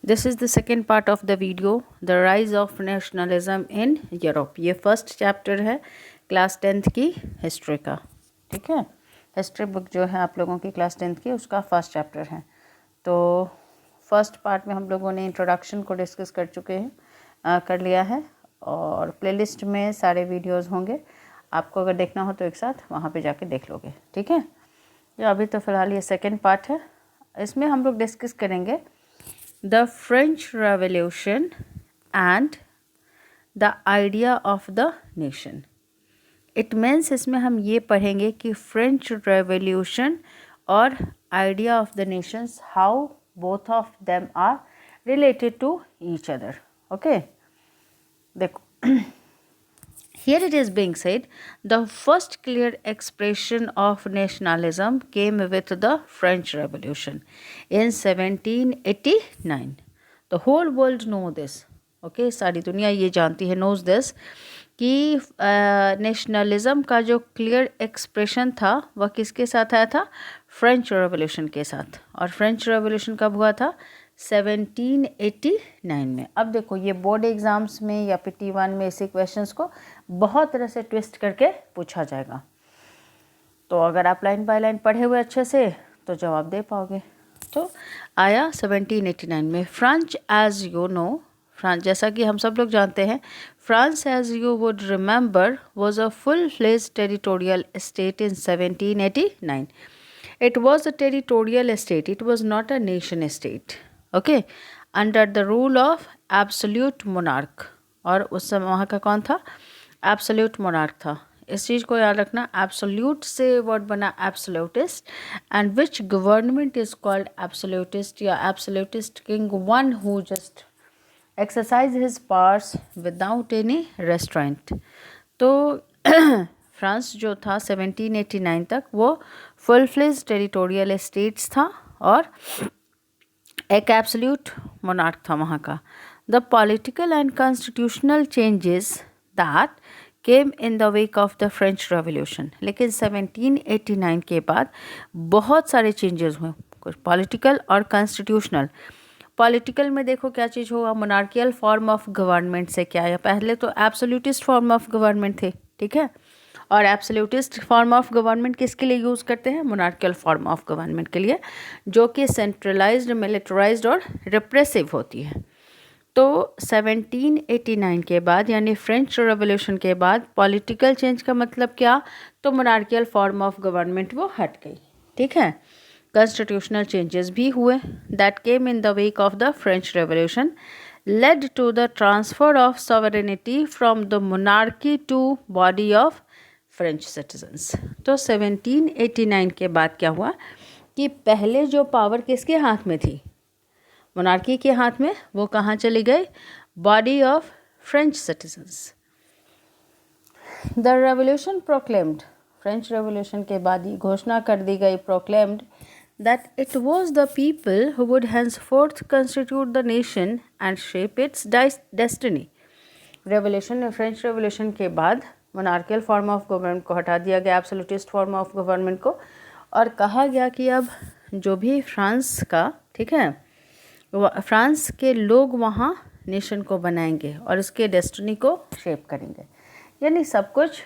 This is the second part of the video, The Rise of Nationalism in Europe. ये first chapter है class 10th की history का. ठीक है, history book जो है आप लोगों की क्लास 10th की उसका फर्स्ट चैप्टर है. तो फर्स्ट पार्ट में हम लोगों ने इंट्रोडक्शन को डिस्कस कर चुके हैं, कर लिया है, और प्लेलिस्ट में सारे वीडियोस होंगे. आपको अगर देखना हो तो एक साथ वहाँ पे जाके देख लोगे. ठीक है, तो अभी तो फ़िलहाल ये सेकेंड पार्ट है. इसमें हम लोग डिस्कस करेंगे the French Revolution and the idea of the nation. It means इसमें हम ये पढ़ेंगे कि French Revolution और idea of the nations, how both of them are related to each other. Okay, देखो here it is being said, the first clear expression of nationalism came with the French Revolution in 1789. The whole world know this. Okay, सारी दुनिया ये जानती है, knows this, कि nationalism का जो clear expression था वह किसके साथ आया था? फ्रेंच रेवोल्यूशन के साथ. और फ्रेंच रेवोल्यूशन कब हुआ था? 1789 में. अब देखो ये बोर्ड एग्ज़ाम्स में या फिर T1 में ऐसे क्वेश्चंस को बहुत तरह से ट्विस्ट करके पूछा जाएगा. तो अगर आप लाइन बाय लाइन पढ़े हुए अच्छे से तो जवाब दे पाओगे. तो आया 1789 में. France as you know, France जैसा कि हम सब लोग जानते हैं, France as you would remember was a full fledged territorial state in 1789. It was a territorial state. It was not a nation state. Okay, under the rule of absolute monarch. और उस समय वहाँ का कौन था? Absolute monarch था. इस चीज़ को याद रखना. Absolute से वर्ड बना absolutist, and which government is called absolutist या absolutist king, one who just exercise his powers without any restraint. तो फ्रांस जो था 1789 तक वो फुल फ्लेज टेरिटोरियल स्टेट्स था और एक एब्सोल्यूट मोनार्क था वहाँ का. The political and constitutional changes that came in the wake of the French revolution. लेकिन 1789 के बाद बहुत सारे चेंजेस हुए, कुछ पॉलिटिकल और कॉन्स्टिट्यूशनल. पॉलिटिकल में देखो क्या चीज़ हुआ, मोनार्कियल फॉर्म ऑफ गवर्नमेंट से क्या आया. पहले तो एब्सोल्यूटिस्ट फॉर्म ऑफ गवर्नमेंट थे. ठीक है, और एब्सोल्यूटिस्ट फॉर्म ऑफ गवर्नमेंट किसके लिए यूज़ करते हैं? मोनार्कियल फॉर्म ऑफ गवर्नमेंट के लिए, जो कि सेंट्रलाइज्ड, मिलिटराइज्ड और रिप्रेसिव होती है. तो 1789 के बाद यानी फ्रेंच रेवोल्यूशन के बाद पॉलिटिकल चेंज का मतलब क्या? तो मोनार्कियल फॉर्म ऑफ गवर्नमेंट वो हट गई. ठीक है, कॉन्स्टिट्यूशनल चेंजेस भी हुए that came in the wake of the French revolution led to the transfer of sovereignty from the monarchy to body of French citizens. तो 1789 के बाद क्या हुआ कि पहले जो पावर किसके हाथ में थी? मोनार्की के हाथ में. वो कहाँ चली गई? Body of French citizens. The revolution proclaimed, French revolution के बाद ही घोषणा कर दी गई, proclaimed, that it was the people who would henceforth constitute the nation and shape its destiny. Revolution, French revolution के बाद मोनार्कियल फॉर्म ऑफ गवर्नमेंट को हटा दिया गया, एब्सोल्यूटिस्ट फॉर्म ऑफ गवर्नमेंट को, और कहा गया कि अब जो भी फ्रांस का, ठीक है, फ्रांस के लोग वहाँ नेशन को बनाएंगे और इसके डेस्टिनी को शेप करेंगे. यानी सब कुछ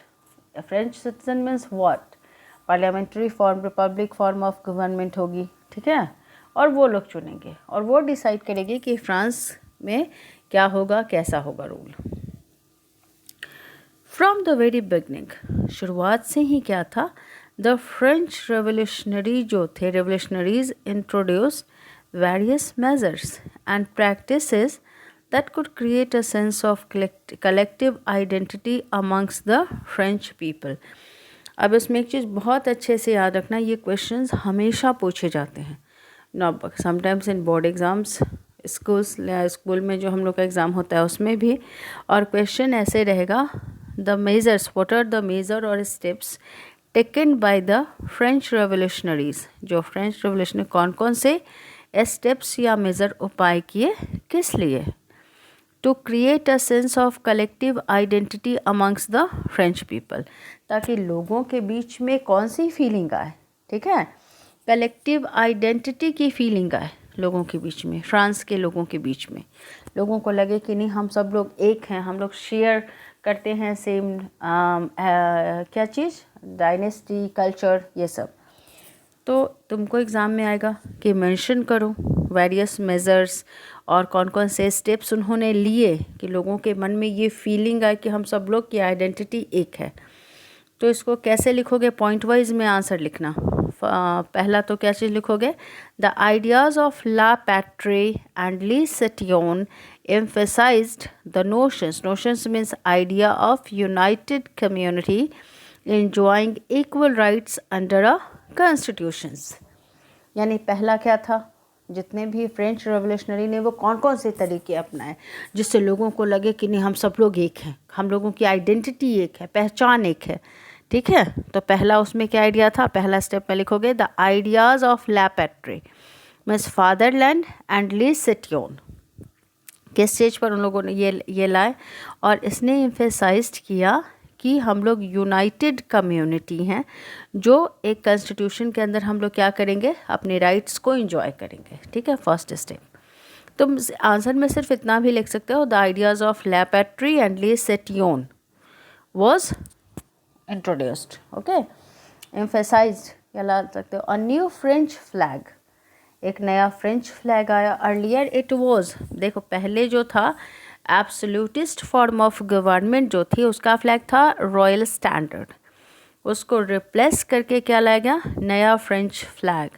French citizen means what? Parliamentary form, Republic form of government होगी. ठीक है, और वो लोग चुनेंगे और वो डिसाइड करेंगे कि फ्रांस में क्या होगा, कैसा होगा rule. From the very beginning, शुरुआत से ही क्या था? द फ्रेंच रेवोल्यूशनरी जो थे, revolutionaries introduce various measures and practices that could create a sense of collective identity amongst the French people. अब इसमें एक चीज़ बहुत अच्छे से याद रखना, ये क्वेश्चंस हमेशा पूछे जाते हैं. Sometimes in board exams, school में जो हम लोग का एग्ज़ाम होता है उसमें भी, और क्वेश्चन ऐसे रहेगा, the measures, what are the major और steps taken by the French revolutionaries. जो फ्रेंच रेवोल्यूशनरी कौन कौन से स्टेप्स या मेजर उपाय किए, किस लिए? To create a sense of collective identity amongst the French people, ताकि लोगों के बीच में कौन सी फीलिंग आए. ठीक है, कलेक्टिव आइडेंटिटी की फीलिंग आए. लोगों के बीच में, फ्रांस के लोगों के बीच में। लोगों को लगे कि नहीं हम सब लोग एक हैं, हम लोग शेयर करते हैं सेम क्या चीज़, डायनेस्टी, कल्चर, ये सब। तो तुमको एग्ज़ाम में आएगा कि मेंशन करो वेरियस मेजर्स और कौन कौन से स्टेप्स उन्होंने लिए कि लोगों के मन में ये फीलिंग आए कि हम सब लोग की आइडेंटिटी एक है। तो इसको कैसे लिखोगे, पॉइंट वाइज में आंसर लिखना। पहला तो क्या चीज़ लिखोगे, the ideas of la patrie and le citoyen emphasized the notions means idea of united community enjoying equal rights under a constitutions। यानी पहला क्या था, जितने भी फ्रेंच रेवोल्यूशनरी ने वो कौन कौन से तरीके अपनाए जिससे लोगों को लगे कि नहीं हम सब लोग एक हैं, हम लोगों की आइडेंटिटी एक है, पहचान एक है। ठीक है, तो पहला उसमें क्या आइडिया था, पहला स्टेप में लिखोगे the ideas of la patrie means fatherland and le citoyen. किस स्टेज पर उन लोगों ने ये लाए, और इसने एम्फेसाइज्ड किया कि हम लोग यूनाइटेड कम्युनिटी हैं, जो एक कॉन्स्टिट्यूशन के अंदर हम लोग क्या करेंगे, अपने राइट्स को एंजॉय करेंगे। ठीक है, फर्स्ट स्टेप। तुम आंसर में सिर्फ इतना भी लिख सकते हो, the ideas of la patrie and le citoyen was introduced. Okay, emphasized क्या ला सकते हो, अ न्यू फ्रेंच फ्लैग, एक नया फ्रेंच फ्लैग आया। अर्लियर इट वॉज, देखो पहले जो था एब्सोल्यूटिस्ट फॉर्म ऑफ गवर्नमेंट जो थी उसका फ्लैग था रॉयल स्टैंडर्ड, उसको रिप्लेस करके क्या लाया गया, नया French flag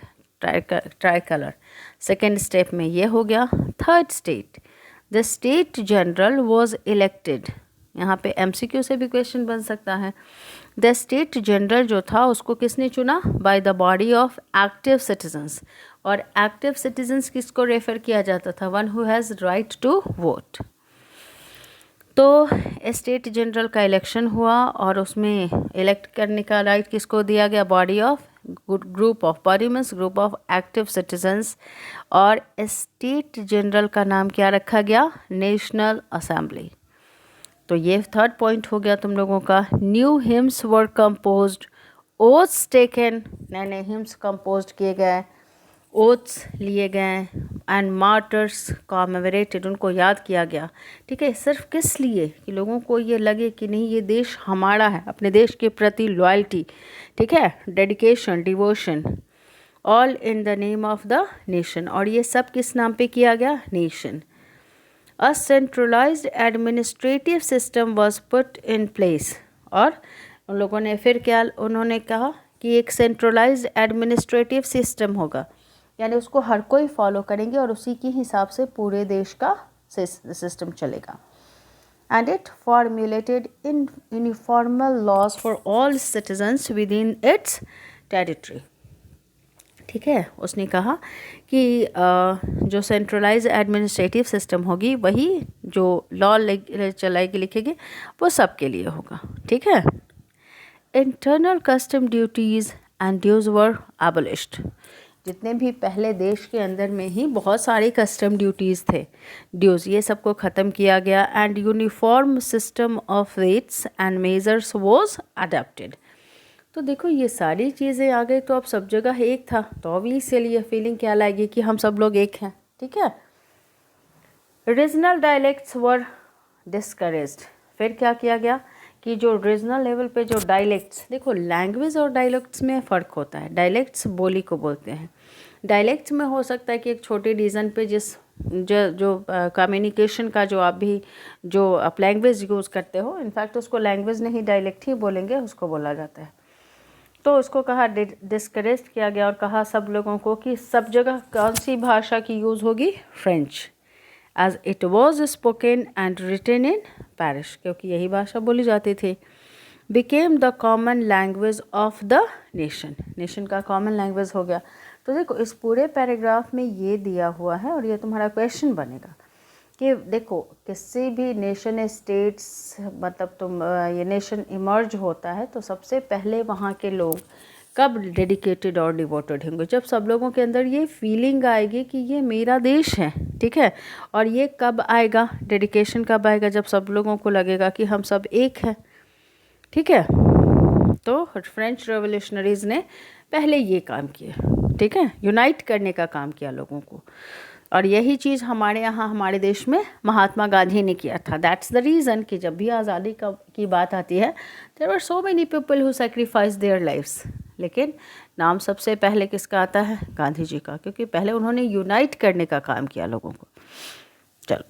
try colour. Second step में ये हो गया। Third state, the state general was elected, यहाँ पे MCQ से भी क्वेश्चन बन सकता है। द स्टेट जनरल जो था उसको किसने चुना, by the body of active citizens, और एक्टिव सिटीजन्स किसको रेफर किया जाता था, one who has right to vote. तो स्टेट जनरल का इलेक्शन हुआ और उसमें इलेक्ट करने का राइट किसको दिया गया, body of group of, body means group of active citizens, और स्टेट जनरल का नाम क्या रखा गया, नेशनल असेंबली। तो ये थर्ड पॉइंट हो गया तुम लोगों का। न्यू हिम्स वर कंपोज्ड, ओथ्स टेकन, नए नए हिम्स कंपोज किए गए, ओथ्स लिए गए, एंड मार्टर्स कॉमेमोरेटेड, उनको याद किया गया। ठीक है, सिर्फ किस लिए, कि लोगों को ये लगे कि नहीं ये देश हमारा है, अपने देश के प्रति लॉयल्टी, ठीक है, dedication, devotion, all in the name of the nation, और ये सब किस नाम पे किया गया, nation. A centralized administrative system was put in place, और उन लोगों ने फिर क्या उन्होंने कहा कि एक सेंट्रलाइज्ड एडमिनिस्ट्रेटिव सिस्टम होगा, यानी उसको हर कोई फॉलो करेंगे और उसी के हिसाब से पूरे देश का सिस्टम चलेगा। And it formulated in uniformal laws for all citizens within its territory. ठीक है, उसने कहा कि जो सेंट्रलाइज एडमिनिस्ट्रेटिव सिस्टम होगी वही जो लॉ चलाएगी लिखेगी वो सबके लिए होगा। ठीक है, internal custom duties and dues were abolished, जितने भी पहले देश के अंदर में ही बहुत सारे कस्टम ड्यूटीज़ थे, ड्यूज़, ये सबको ख़त्म किया गया। And uniform system of rates and measures was adapted. तो देखो ये सारी चीज़ें आ गई, तो अब सब जगह एक था, तो ऑब्वियसली ये फीलिंग क्या लाएगी कि हम सब लोग एक हैं। ठीक है, रीजनल डायलेक्ट्स वर डिस्करेज्ड, फिर क्या किया गया कि जो रीजनल लेवल पे जो डायलेक्ट्स, देखो लैंग्वेज और डायलेक्ट्स में फ़र्क होता है। डायलेक्ट्स बोली को बोलते हैं, डायलेक्ट्स में हो सकता है कि एक छोटे रीजन पे जो कम्युनिकेशन का जो आप भी जो आप लैंग्वेज यूज़ करते हो, इनफैक्ट उसको लैंग्वेज नहीं डायलेक्ट ही बोलेंगे, उसको बोला जाता है। तो उसको कहा डिस्करेज किया गया और कहा सब लोगों को कि सब जगह कौन सी भाषा की यूज़ होगी, French, as it was spoken and written in Paris, क्योंकि यही भाषा बोली जाती थी। Became the common language of the nation, nation का कॉमन लैंग्वेज हो गया। तो देखो इस पूरे पैराग्राफ में ये दिया हुआ है और ये तुम्हारा क्वेश्चन बनेगा कि देखो किसी भी नेशन स्टेट्स, मतलब तुम ये नेशन इमर्ज होता है तो सबसे पहले वहाँ के लोग कब डेडिकेटेड और डिवोटेड होंगे, जब सब लोगों के अंदर ये फीलिंग आएगी कि ये मेरा देश है। ठीक है, और ये कब आएगा, डेडिकेशन कब आएगा, जब सब लोगों को लगेगा कि हम सब एक हैं। ठीक है, तो फ्रेंच रेवोल्यूशनरीज़ ने पहले ये काम किया। ठीक है, यूनाइट करने का काम किया लोगों को। और यही चीज़ हमारे यहाँ हमारे देश में महात्मा गांधी ने किया था। दैट्स द रीज़न कि जब भी आज़ादी की बात आती है, there were so many people who sacrifice their lives, लेकिन नाम सबसे पहले किसका आता है? गांधी जी का, क्योंकि पहले उन्होंने यूनाइट करने का काम किया लोगों को। चलो,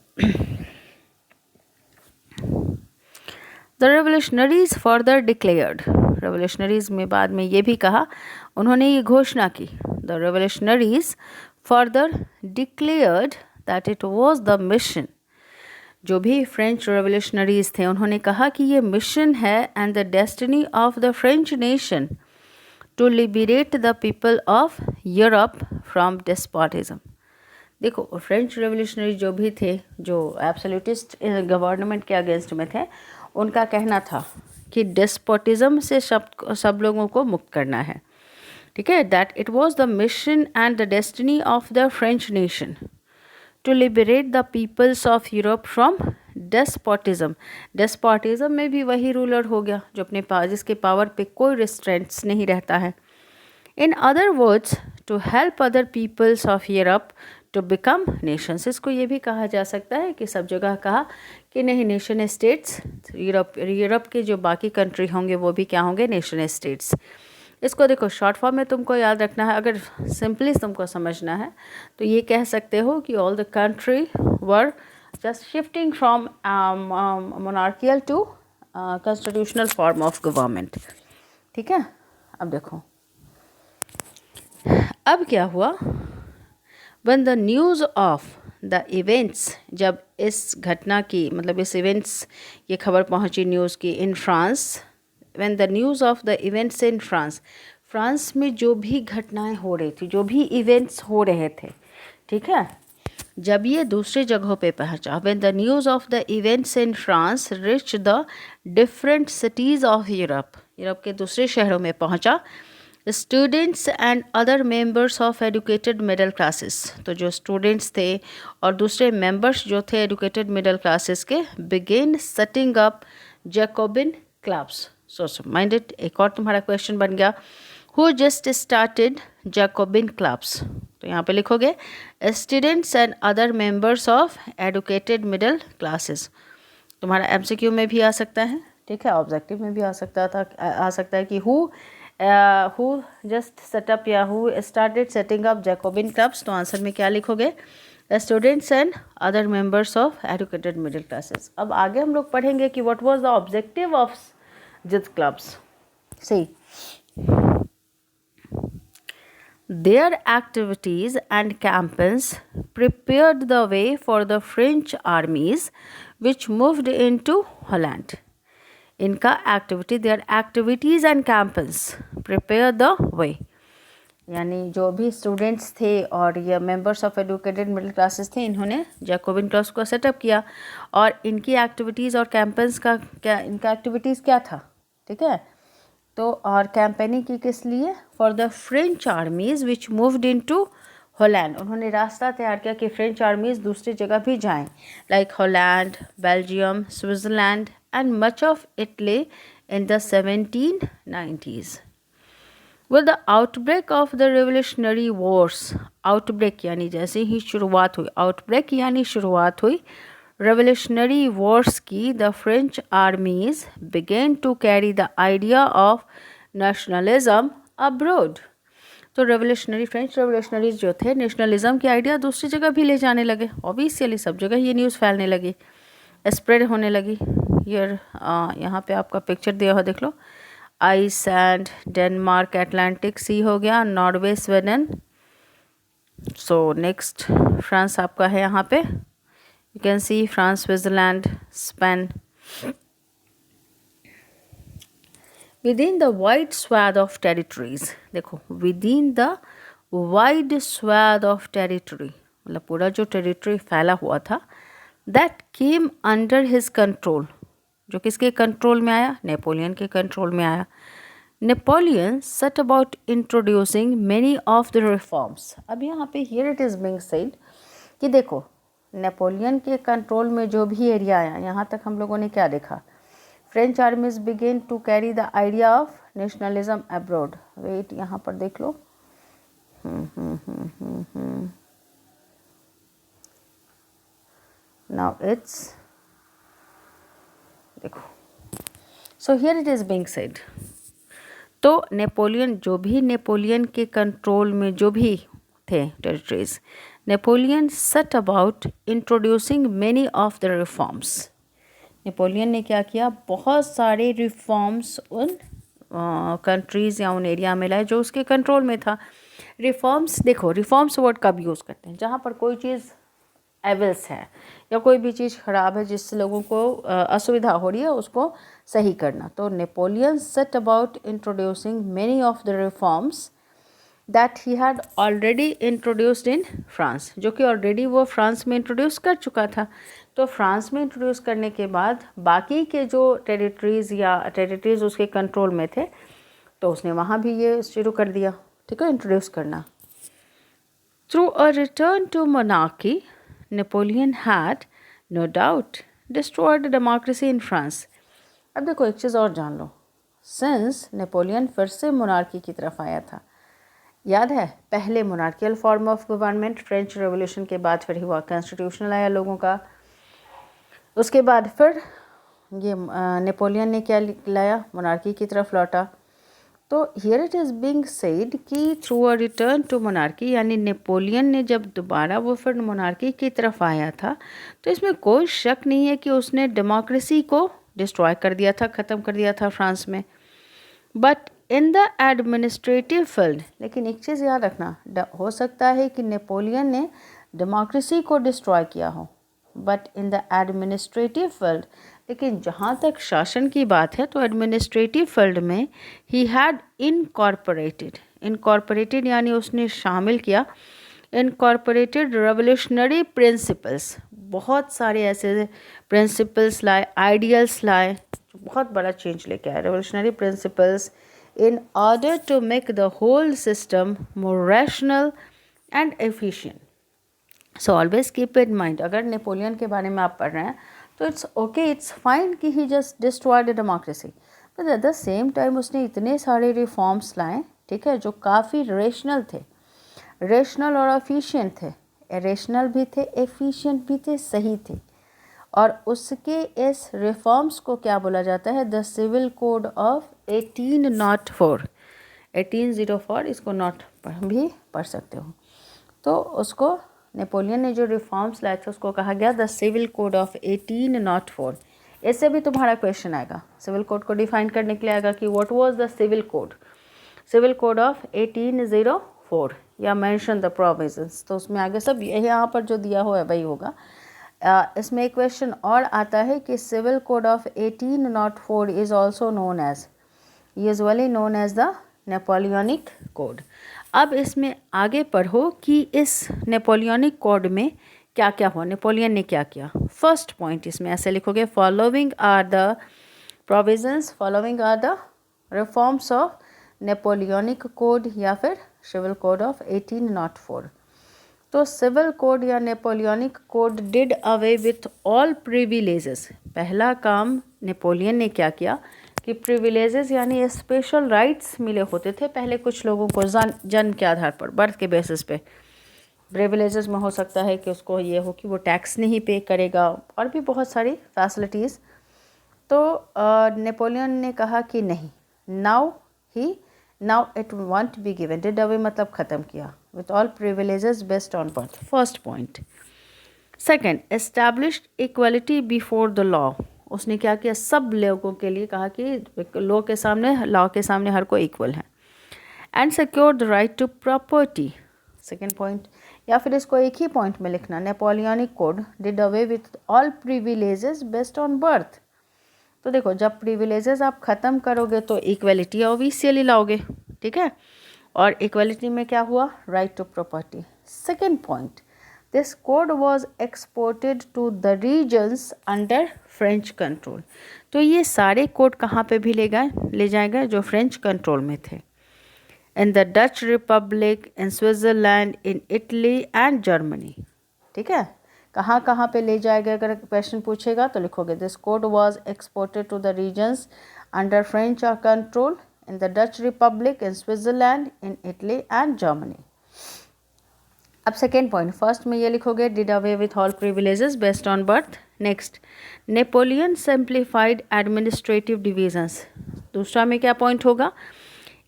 the revolutionaries further declared, revolutionaries में बाद में ये भी कहा, उन्होंने ये घोषणा की, the revolutionaries further declared that it was the mission, जो भी फ्रेंच रेवोल्यूशनरीज थे उन्होंने कहा कि ये मिशन है and the destiny of the French nation to liberate the people of Europe from despotism. देखो, फ्रेंच रेवोल्यूशनरी जो भी थे, जो एब्सोल्यूटिस्ट गवर्नमेंट के अगेंस्ट में थे, उनका कहना था कि डेस्पोटिज्म से सब लोगों को मुक्त करना है। ठीक है, that it was the mission and the destiny of the French nation to liberate the peoples of Europe from despotism. Despotism में भी वही रूलर हो गया जो अपने जिसके पावर पे कोई रिस्ट्रेंट्स नहीं रहता है। In other words, to help other peoples of Europe to become nations. इसको ये भी कहा जा सकता है कि सब जगह कहा कि नहीं, नेशन स्टेट्स, यूरोप के जो बाकी कंट्री होंगे वो भी क्या होंगे? Nation states. इसको देखो, शॉर्ट फॉर्म में तुमको याद रखना है। अगर सिंपली तुमको समझना है तो ये कह सकते हो कि all the country were just shifting from monarchial to constitutional form of government. ठीक है, अब देखो अब क्या हुआ। When the news of the events, जब इस घटना की मतलब इस इवेंट्स ये खबर पहुंची न्यूज़ की in France, when the news of the events in France, France में जो भी घटनाएं हो रही थी, जो भी इवेंट्स हो रहे थे, ठीक है, जब ये दूसरी जगहों पे पहुंचा, when the news of the events in France reached the different cities of Europe, Europe के दूसरे शहरों में पहुंचा, students and other members of educated middle classes, तो जो स्टूडेंट्स थे और दूसरे मेंबर्स जो थे एडुकेटेड मिडिल क्लासेस के, began setting up Jacobin clubs. So minded, एक और तुम्हारा क्वेश्चन बन गया, who just started Jacobin clubs. तो यहाँ पे लिखोगे students and other members of educated middle classes. तुम्हारा एमसीक्यू में भी आ सकता है, ठीक है, ऑब्जेक्टिव में भी आ सकता है कि who just set up या who started setting up Jacobin clubs। तो आंसर में क्या लिखोगे? Students and other members of educated middle classes. अब आगे हम लोग पढ़ेंगे कि what was the objective of जिस clubs. See, their activities and campaigns prepared the way for the French armies which moved into Holland। इनका activity, there activities and campaigns prepare the way, यानी जो भी स्टूडेंट्स थे और ये members of educated middle classes थे, इन्होंने Jacobian clubs को सेटअप किया। और इनकी एक्टिविटीज़ और कैंपेन्स का क्या, इनका एक्टिविटीज़ क्या था? ठीक है, तो और कैंपेनिंग की किस लिए? For the French armies which moved into Holland. उन्होंने रास्ता तैयार किया कि फ्रेंच आर्मीज़ दूसरी जगह भी जाएं, like Holland, Belgium, Switzerland and much of Italy in the 1790s. With the outbreak of the Revolutionary Wars, outbreak यानी जैसे ही शुरुआत हुई, outbreak यानी शुरुआत हुई Revolutionary Wars की, the French armies began to carry the idea of nationalism abroad। तो revolutionary, French revolutionaries जो थे, नेशनलिज्म की आइडिया दूसरी जगह भी ले जाने लगे। ऑब्वियसली सब जगह ये न्यूज़ फैलने लगी, स्प्रेड होने लगी। यहाँ पे आपका पिक्चर दिया हुआ देख लो, आइसलैंड, डेनमार्क, अटलांटिक सी हो गया, Norway, Sweden. So next France आपका है, यहाँ पे you can see France, Switzerland, Spain. Within the wide swathe of territories, देखो within the wide swathe of territory, मतलब पूरा जो टेरिटरी फैला हुआ था, that came under his control, जो किसके कंट्रोल में आया? नेपोलियन के कंट्रोल में आया। Napoleon set about introducing many of the reforms. अब यहाँ पे here it is being said कि देखो, नेपोलियन के कंट्रोल में जो भी एरिया आया, यहाँ तक हम लोगों ने क्या देखा? French armies began to carry the idea of nationalism abroad. Wait, यहाँ पर देख लो, नाउ इट्स, देखो, so here it is being said, तो नेपोलियन, जो भी नेपोलियन के कंट्रोल में जो भी थे territories, Napoleon set about introducing many of the reforms. Napoleon ने क्या किया, बहुत सारे रिफॉर्म्स उन कंट्रीज़ या उन एरिया में लाए जो उसके कंट्रोल में था। रिफॉर्म्स, देखो रिफॉर्म्स वर्ड कब यूज़ करते हैं, जहाँ पर कोई चीज़ एविल्स है या कोई भी चीज़ ख़राब है जिससे लोगों को असुविधा हो रही है, उसको सही करना। तो Napoleon set about introducing many of the reforms that he had already introduced in France, जो कि ऑलरेडी वो फ्रांस में इंट्रोड्यूस कर चुका था। तो फ्रांस में इंट्रोड्यूस करने के बाद बाकी के जो टेरिटरीज़ उसके कंट्रोल में थे, तो उसने वहाँ भी ये शुरू कर दिया, ठीक है, इंट्रोड्यूस करना। Through a return to monarchy, Napoleon had no doubt destroyed democracy in France. अब देखो एक चीज़ और जान लो, सिंस नेपोलियन फिर से मोनार्की की तरफ आया था, याद है पहले monarchial form of government French revolution के बाद फिर हुआ कॉन्स्टिट्यूशनल आया लोगों का, उसके बाद फिर ये नेपोलियन ने क्या लाया, मोनार्की की तरफ लौटा। तो here it is being said कि through a return to monarchy, यानी नेपोलियन ने जब दोबारा वो फिर मोनार्की की तरफ आया था, तो इसमें कोई शक नहीं है कि उसने डेमोक्रेसी को डिस्ट्रॉय कर दिया था, ख़त्म कर दिया था फ्रांस में। But in the administrative field, लेकिन एक चीज़ याद रखना, हो सकता है कि नेपोलियन ने डेमोक्रेसी को डिस्ट्रॉय किया हो, but in the administrative field, लेकिन जहाँ तक शासन की बात है तो एडमिनिस्ट्रेटिव फील्ड में ही हैड इनकॉर्पोरेटेड यानी उसने शामिल किया इनकॉर्पोरेटेड रेवोल्यूशनरी प्रिंसिपल्स, बहुत सारे ऐसे प्रिंसिपल्स लाए, आइडियल्स लाए, जो बहुत बड़ा चेंज लेके आए, revolutionary principles, in order to make the whole system more rational and efficient. So always keep in mind, अगर नेपोलियन के बारे में आप पढ़ रहे हैं तो इट्स ओके, इट्स फाइन कि he just destroyed democracy, but at the same time उसने इतने सारे रिफॉर्म्स लाए, ठीक है, जो काफ़ी रेशनल थे, रेशनल और एफिशिएंट थे, रेशनल भी थे, एफिशिएंट भी थे, सही थे। और उसके इस रिफॉर्म्स को क्या बोला जाता है, द सिविल कोड ऑफ 1804, 1804, इसको नॉट भी पढ़ सकते हो। तो उसको नेपोलियन ने जो रिफॉर्म्स लाए थे उसको कहा गया द सिविल कोड ऑफ 1804। इससे भी तुम्हारा क्वेश्चन आएगा, सिविल कोड को डिफाइन करने के लिए आएगा कि what was the civil code of 1804 या मेंशन द प्रोविजंस। तो उसमें आगे सब यहाँ पर जो दिया हुआ है वही होगा। इसमें एक क्वेश्चन और आता है कि civil code of 1804 is also known as, usually known as the Napoleonic code. अब इसमें आगे पढ़ो कि इस नेपोलियनिक कोड में क्या क्या हुआ, नेपोलियन ने क्या किया। फर्स्ट पॉइंट इसमें ऐसे लिखोगे, following are the provisions, following are the reforms of Napoleonic code या फिर सिविल कोड ऑफ 1804। तो सिविल कोड या Napoleonic code did away with all privileges. पहला काम नेपोलियन ने क्या किया कि प्रिविलेजेस यानी स्पेशल राइट्स मिले होते थे पहले कुछ लोगों को जन्म के आधार पर, बर्थ के बेसिस पे। प्रिविलेजेस में हो सकता है कि उसको ये हो कि वो टैक्स नहीं पे करेगा और भी बहुत सारी फैसिलिटीज़। तो नेपोलियन ने कहा कि नहीं, now it won't be given, did away मतलब ख़त्म किया, with all privileges based on birth, first point. Second, established equality before the law. उसने क्या किया, सब लोगों के लिए कहा कि लॉ के सामने हर कोई इक्वल है। And secure the right to property, second point. या फिर इसको एक ही पॉइंट में लिखना, Napoleonic code did away with all privileges based on birth. तो देखो जब प्रिविलेजेस आप ख़त्म करोगे तो इक्वलिटी ऑब्वियसली लाओगे, ठीक है। और इक्वलिटी में क्या हुआ, right to property. Second point, this code was exported to the regions under French control. तो ये सारे कोड कहाँ पे भी ले जाएगा जो फ्रेंच कंट्रोल में थे, in the Dutch Republic, in Switzerland, in Italy and Germany, ठीक है। कहाँ कहाँ पे ले जाएगा, अगर क्वेश्चन पूछेगा तो लिखोगे this code was exported to the regions under French control, in the Dutch Republic, in Switzerland, in Italy and Germany. अब सेकेंड पॉइंट, फर्स्ट में ये लिखोगे did away with all privileges based on birth. Next, Napoleon simplified administrative divisions. दूसरा में क्या point होगा,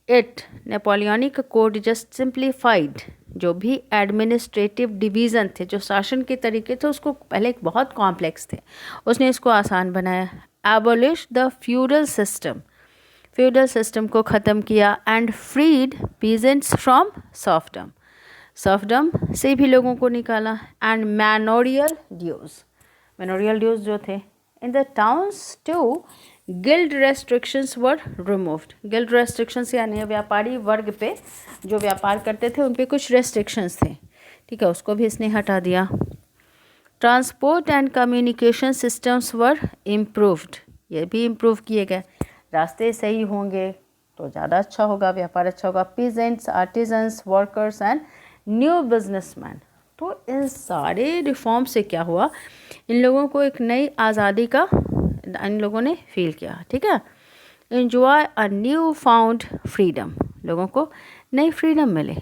it Napoleonic code just simplified, जो भी एडमिनिस्ट्रेटिव डिवीज़न थे, जो शासन के तरीके थे, उसको पहले बहुत कॉम्प्लेक्स थे, उसने इसको आसान बनाया। Abolish the feudal system, feudal system को ख़त्म किया। And freed peasants from serfdom, serfdom से भी लोगों को निकाला। And manorial dues, manorial dues जो थे in the towns too guild restrictions were removed. Guild restrictions यानी व्यापारी वर्ग पे जो व्यापार करते थे उन पे कुछ रेस्ट्रिक्शंस थे, ठीक है, उसको भी इसने हटा दिया। Transport and communication systems were improved, ये भी इम्प्रूव किए गए। रास्ते सही होंगे तो ज़्यादा अच्छा होगा, व्यापार अच्छा होगा। Peasants, artisans, workers and new businessman, तो इन सारे रिफॉर्म से क्या हुआ, इन लोगों को एक नई आज़ादी का इन लोगों ने फील किया, ठीक है। Enjoy a new found freedom, लोगों को नई फ्रीडम मिले।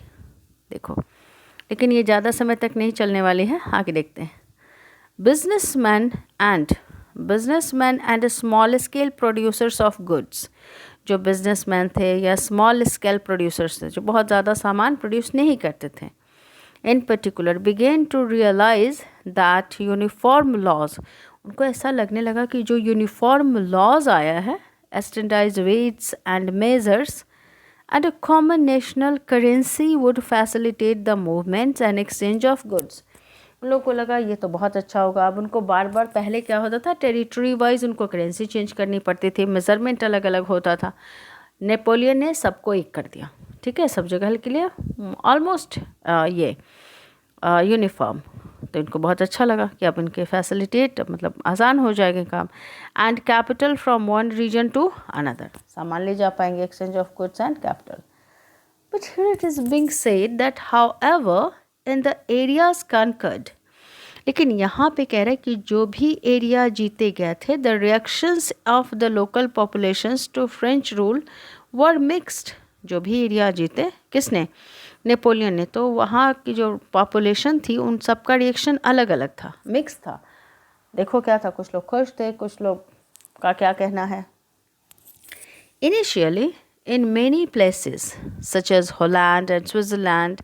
देखो, लेकिन ये ज़्यादा समय तक नहीं चलने वाली है, आगे देखते हैं। Businessman and small scale producers of goods, जो बिजनेसमैन थे या स्मॉल स्केल प्रोड्यूसर्स थे, जो बहुत ज़्यादा सामान प्रोड्यूस नहीं करते थे, in particular began to realise that uniform laws, उनको ऐसा लगने लगा कि जो यूनिफॉर्म लॉज आया है, standardised weights and measures and a common national currency would facilitate the movements and exchange of goods, उन लोगों को लगा ये तो बहुत अच्छा होगा। अब उनको बार बार, पहले क्या होता था, टेरिटरी वाइज उनको करेंसी चेंज करनी पड़ती थी, मेजरमेंट अलग अलग होता था। नेपोलियन ने सबको एक कर दिया, ठीक है, सब जगह के लिए ऑलमोस्ट ये यूनिफॉर्म, तो इनको बहुत अच्छा लगा कि अब इनके फैसिलिटेट, मतलब आसान हो जाएगा काम। And capital from one region to another, सामान ले जा पाएंगे, exchange of goods and capital. But here it is being said that however in the areas conquered, लेकिन यहाँ पे कह रहे हैं कि जो भी एरिया जीते गए थे, the reactions of the local populations to French rule were mixed, जो भी एरिया जीते, किसने, नेपोलियन ने, तो वहाँ की जो पॉपुलेशन थी उन सबका रिएक्शन अलग अलग था, मिक्स था। देखो क्या था, कुछ लोग खुश थे, कुछ लोग का क्या कहना है। Initially in many places such as Holland and Switzerland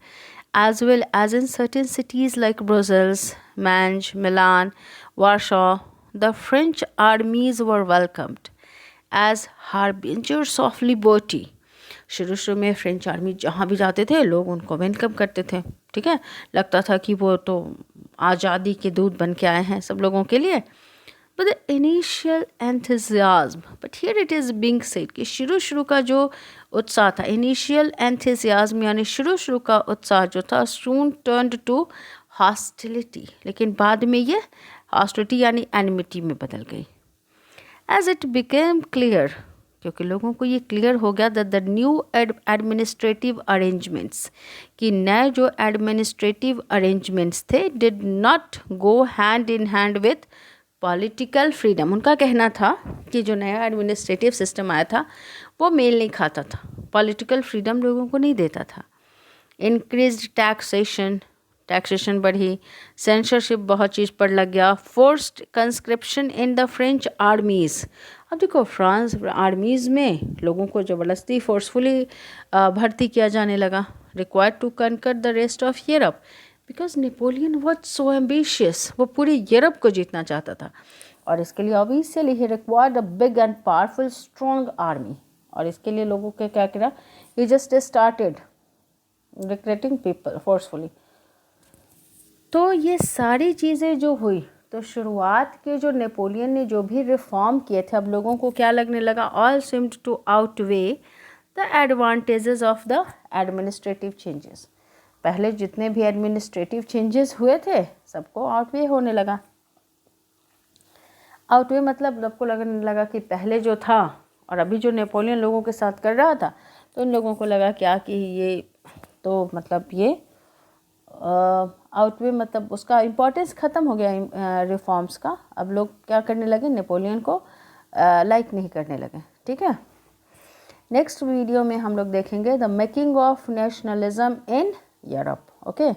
as well as in certain cities like Brussels, Manch, Milan, Warsaw, the French armies were welcomed as harbingers of liberty. शुरू में फ्रेंच आर्मी जहाँ भी जाते थे लोग उनको welcome करते थे, ठीक है, लगता था कि वो तो आज़ादी के दूत बन के आए हैं सब लोगों के लिए। But the initial enthusiasm, but here it is being said कि शुरू का जो उत्साह था, इनिशियल एंथुसियाज्म यानी शुरू का उत्साह जो था, soon turned to hostility, लेकिन बाद में ये hostility यानी एनिमिटी में बदल गई। As it became clear, क्योंकि लोगों को ये क्लियर हो गया that the new administrative arrangements, कि नए जो एडमिनिस्ट्रेटिव अरेंजमेंट्स थे did not go hand in hand with political freedom. उनका कहना था कि जो नया एडमिनिस्ट्रेटिव सिस्टम आया था वो मेल नहीं खाता था, पॉलिटिकल फ्रीडम लोगों को नहीं देता था। इंक्रीज्ड टैक्सेशन बढ़ी, सेंसरशिप बहुत चीज़ पर लग गया। Forced conscription in the French armies, अब देखो फ्रांस आर्मीज़ में लोगों को ज़बरदस्ती फोर्सफुली भर्ती किया जाने लगा। Required to conquer the rest of Europe, because Napoleon was so ambitious, वो पूरे यूरोप को जीतना चाहता था, और इसके लिए obviously he required a big and powerful strong army. और इसके लिए लोगों के क्या करा, he just started recruiting people forcefully. तो ये सारी चीज़ें जो हुई, तो शुरुआत के जो नेपोलियन ने जो भी रिफॉर्म किए थे, अब लोगों को क्या लगने लगा, all seemed to outweigh the advantages of the administrative changes. पहले जितने भी एडमिनिस्ट्रेटिव चेंजेस हुए थे सबको आउटवे होने लगा। आउटवे मतलब आपको लगने लगा कि पहले जो था और अभी जो नेपोलियन लोगों के साथ कर रहा था, तो इन लोगों को लगा क्या कि ये तो मतलब ये आउटवे मतलब उसका इम्पोर्टेंस ख़त्म हो गया रिफॉर्म्स का। अब लोग क्या करने लगे, नेपोलियन को लाइक नहीं करने लगे, ठीक है। नेक्स्ट वीडियो में हम लोग देखेंगे the making of nationalism in Europe, okay.